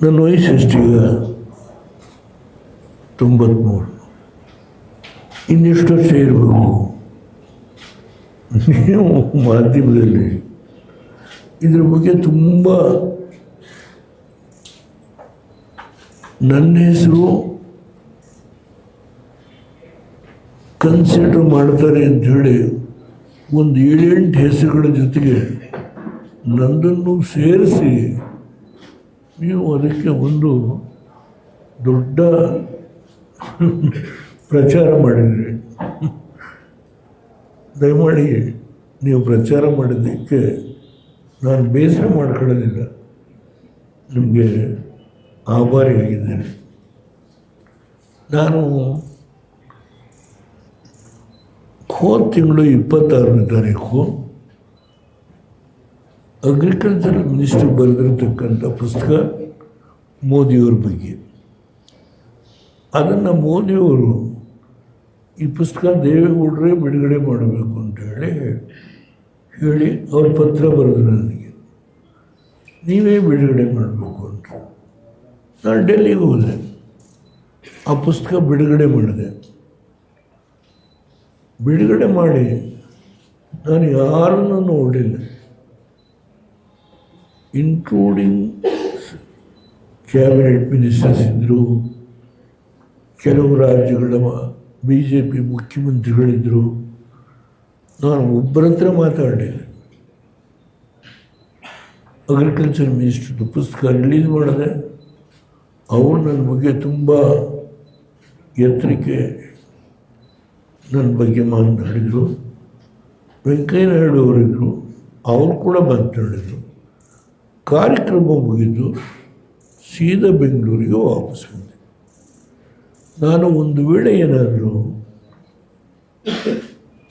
ನನ್ನ ವಯಸ್ಸು ಎಷ್ಟೀಗ 93. ಇನ್ನೆಷ್ಟು ವರ್ಷ ಇರಬೇಕು? ನೀವು ಮಾಧ್ಯಮದಲ್ಲಿ ಇದ್ರ ಬಗ್ಗೆ ತುಂಬ ನನ್ನ ಹೆಸರು ಕನ್ಸಿಡರ್ ಮಾಡ್ತಾರೆ ಅಂಥೇಳಿ ಒಂದು 7-8 ಹೆಸರುಗಳ ಜೊತೆಗೆ ನನ್ನನ್ನು ಸೇರಿಸಿ ನೀವು ಅದಕ್ಕೆ ಒಂದು ದೊಡ್ಡ ಪ್ರಚಾರ ಮಾಡಿದ್ರಿ. ದಯಮಾಡಿ ನೀವು ಪ್ರಚಾರ ಮಾಡಿದ್ದಕ್ಕೆ ನಾನು ಬೇಸರ ಮಾಡ್ಕೊಳ್ಳೋದಿಲ್ಲ, ನಿಮಗೆ ಆಭಾರಿಯಾಗಿದ್ದೇನೆ. ನಾನು ಹೋದ ತಿಂಗಳು 26ನೇ ತಾರೀಕು ಅಗ್ರಿಕಲ್ಚರಲ್ ಮಿನಿಸ್ಟರ್ ಬರೆದಿರತಕ್ಕಂಥ ಪುಸ್ತಕ ಮೋದಿಯವ್ರ ಬಗ್ಗೆ. ಅದನ್ನು ಮೋದಿಯವರು ಈ ಪುಸ್ತಕ ದೇವೇಗೌಡರೇ ಬಿಡುಗಡೆ ಮಾಡಬೇಕು ಅಂತ ಹೇಳಿ ಅವ್ರ ಪತ್ರ ಬರೆದ್ರು ನನಗೆ, ನೀವೇ ಬಿಡುಗಡೆ ಮಾಡಬೇಕು ಅಂತ. ನಾನು ಡೆಲ್ಲಿಗೆ ಹೋದೆ, ಆ ಪುಸ್ತಕ ಬಿಡುಗಡೆ ಮಾಡಿದೆ. ಬಿಡುಗಡೆ ಮಾಡಿ ನಾನು ಯಾರನ್ನು ನೋಡಿಲ್ಲ, ಇನ್ಕ್ಲೂಡಿಂಗ್ ಕ್ಯಾಬಿನೆಟ್ ಮಿನಿಸ್ಟರ್ಸ್ ಇದ್ದರು, ಕೆಲವು ರಾಜ್ಯಗಳ BJP ಮುಖ್ಯಮಂತ್ರಿಗಳಿದ್ದರು. ನಾನು ಒಬ್ಬರ ಹತ್ರ ಮಾತಾಡಲಿಲ್ಲ. ಅಗ್ರಿಕಲ್ಚರ್ ಮಿನಿಸ್ಟ್ರದ್ದು ಪುಸ್ತಕ ರಿಲೀಸ್ ಮಾಡಿದೆ. ಅವರು ನನ್ನ ಬಗ್ಗೆ ತುಂಬ ಎತ್ತರಕ್ಕೆ ನನ್ನ ಬಗ್ಗೆ ಮಾತನಾಡಿದರು. ವೆಂಕಯ್ಯ ನಾಯ್ಡು ಅವರಿದ್ದರು, ಅವರು ಕೂಡ ಮಾತನಾಡಿದರು. ಕಾರ್ಯಕ್ರಮ ಮುಗಿದು ಸೀದಾ ಬೆಂಗಳೂರಿಗೆ ವಾಪಸ್ ಬಂದೆ. ನಾನು ಒಂದು ವೇಳೆ ಏನಾದರೂ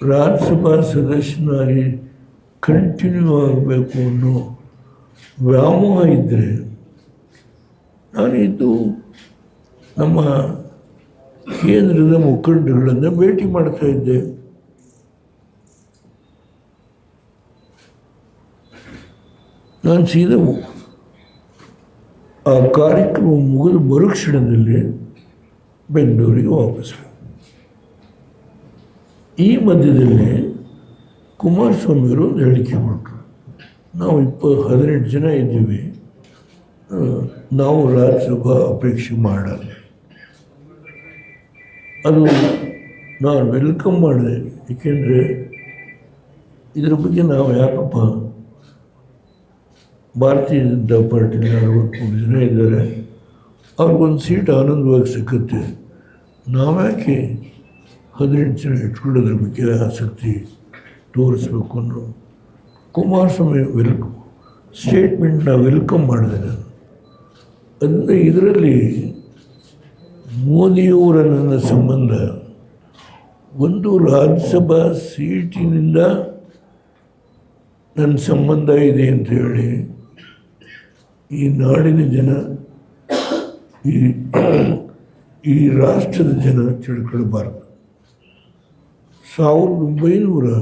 ರಾಜ್ಯಸಭಾ ಸದಸ್ಯನಾಗಿ ಕಂಟಿನ್ಯೂ ಆಗಬೇಕು ಅನ್ನೋ ವ್ಯಾಮೋಹ ಇದ್ದರೆ ನಾನಿದ್ದು ನಮ್ಮ ಕೇಂದ್ರದ ಮುಖಂಡಗಳನ್ನು ಭೇಟಿ ಮಾಡ್ತಾಯಿದ್ದೆ. ನಾನು ಸೀದಾ ಆ ಕಾರ್ಯಕ್ರಮ ಮುಗಿದ ಮರುಕ್ಷಣದಲ್ಲಿ ಬೆಂಗಳೂರಿಗೆ ವಾಪಸ್. ಈ ಮಧ್ಯದಲ್ಲಿ ಕುಮಾರಸ್ವಾಮಿಯವರು ಒಂದು ಹೇಳಿಕೆ ಕೊಟ್ಟರು, ನಾವು 18 ಜನ ಇದ್ದೀವಿ, ನಾವು ರಾಜ್ಯಸಭಾ ಅಪೇಕ್ಷೆ ಮಾಡಲ್ಲ. ಅದು ನಾನು ವೆಲ್ಕಮ್ ಮಾಡಿದೆ. ಏಕೆಂದರೆ ಇದರ ಬಗ್ಗೆ ನಾವು ಯಾಕಪ್ಪ, ಭಾರತೀಯ ಜನತಾ ಪಾರ್ಟಿಲಿ 43 ಜನ ಇದ್ದಾರೆ, ಅವ್ರಿಗೊಂದು ಸೀಟ್ ಆನಂದವಾಗಿ ಸಿಕ್ಕುತ್ತೆ, ನಾವ್ಯಾಕೆ 18 ಜನ ಇಟ್ಕೊಳ್ಳೋದ್ರ ಬಗ್ಗೆ ಆಸಕ್ತಿ ತೋರಿಸ್ಬೇಕು ಅನ್ನೋ ಕುಮಾರಸ್ವಾಮಿ ಸ್ಟೇಟ್ಮೆಂಟ್ನ ವೆಲ್ಕಮ್ ಮಾಡಿದೆ ನಾನು. ಅದರಿಂದ ಇದರಲ್ಲಿ ಮೋದಿಯವರ ನನ್ನ ಸಂಬಂಧ ಒಂದು ರಾಜ್ಯಸಭಾ ಸೀಟಿನಿಂದ ನನ್ನ ಸಂಬಂಧ ಇದೆ ಅಂತ ಹೇಳಿ ಈ ನಾಡಿನ ಜನ, ಈ ರಾಷ್ಟ್ರದ ಜನ ತಿಳ್ಕೊಳ್ಬಾರ್ದು. 1914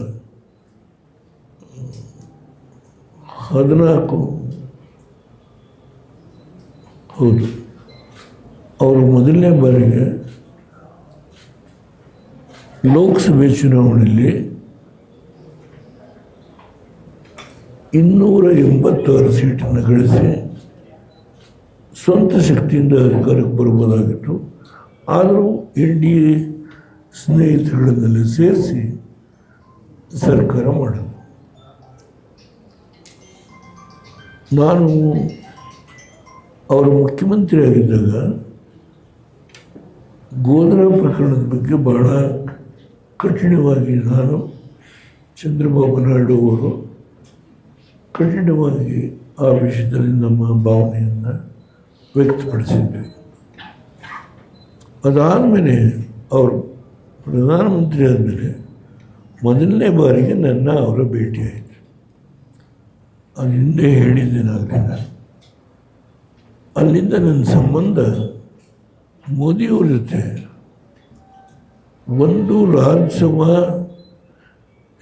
ಹೌದು, ಅವರು ಮೊದಲನೇ ಬಾರಿಗೆ ಲೋಕಸಭೆ ಚುನಾವಣೆಯಲ್ಲಿ 286 ಸೀಟನ್ನು ಗಳಿಸಿ ಸ್ವಂತ ಶಕ್ತಿಯಿಂದ ಅಧಿಕಾರಕ್ಕೆ ಬರ್ಬೋದಾಗಿತ್ತು. ಆದರೂ NDA ಸ್ನೇಹಿತರನ್ನೆಲ್ಲ ಸೇರಿಸಿ ಸರ್ಕಾರ ಮಾಡೋದು. ನಾನು ಅವರು ಮುಖ್ಯಮಂತ್ರಿ ಆಗಿದ್ದಾಗ ಗೋಧರಾ ಪ್ರಕರಣದ ಬಗ್ಗೆ ಬಹಳ ಕಠಿಣವಾಗಿ ನಾನು, ಚಂದ್ರಬಾಬು ನಾಯ್ಡು ಅವರು ಕಠಿಣವಾಗಿ ಆ ವಿಷಯದಲ್ಲಿ ನಮ್ಮ ಭಾವನೆಯನ್ನು ವ್ಯಕ್ತಪಡಿಸಿದ್ವಿ. ಅದಾದಮೇಲೆ ಅವರು ಪ್ರಧಾನಮಂತ್ರಿ ಆದಮೇಲೆ ಮೊದಲನೇ ಬಾರಿಗೆ ನನ್ನ ಅವರ ಭೇಟಿ ಆಯಿತು. ಅದು ಹಿಂದೆ ಹೇಳಿದ್ದೇನಾಗಲಿಲ್ಲ. ಅಲ್ಲಿಂದ ನನ್ನ ಸಂಬಂಧ ಮೋದಿಯವ್ರ ಜೊತೆ ಒಂದು ರಾಜ್ಯಸಭಾ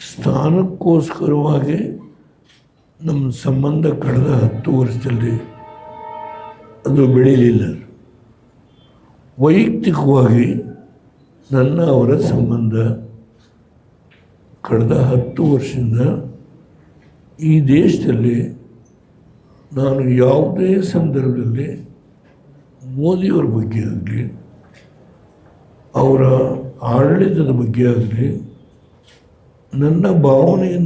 ಸ್ಥಾನಕ್ಕೋಸ್ಕರವಾಗಿ ನಮ್ಮ ಸಂಬಂಧ ಕಳೆದ 10 ವರ್ಷದಲ್ಲಿ ಅದು ಬೆಳೀಲಿಲ್ಲ. ವೈಯಕ್ತಿಕವಾಗಿ ನನ್ನ ಅವರ ಸಂಬಂಧ ಕಳೆದ 10 ವರ್ಷದಿಂದ ಈ ದೇಶದಲ್ಲಿ ನಾನು ಯಾವುದೇ ಸಂದರ್ಭದಲ್ಲಿ ಮೋದಿಯವರ ಬಗ್ಗೆ ಆಗಲಿ, ಅವರ ಆಡಳಿತದ ಬಗ್ಗೆ ಆಗಲಿ, ನನ್ನ ಭಾವನೆಯನ್ನು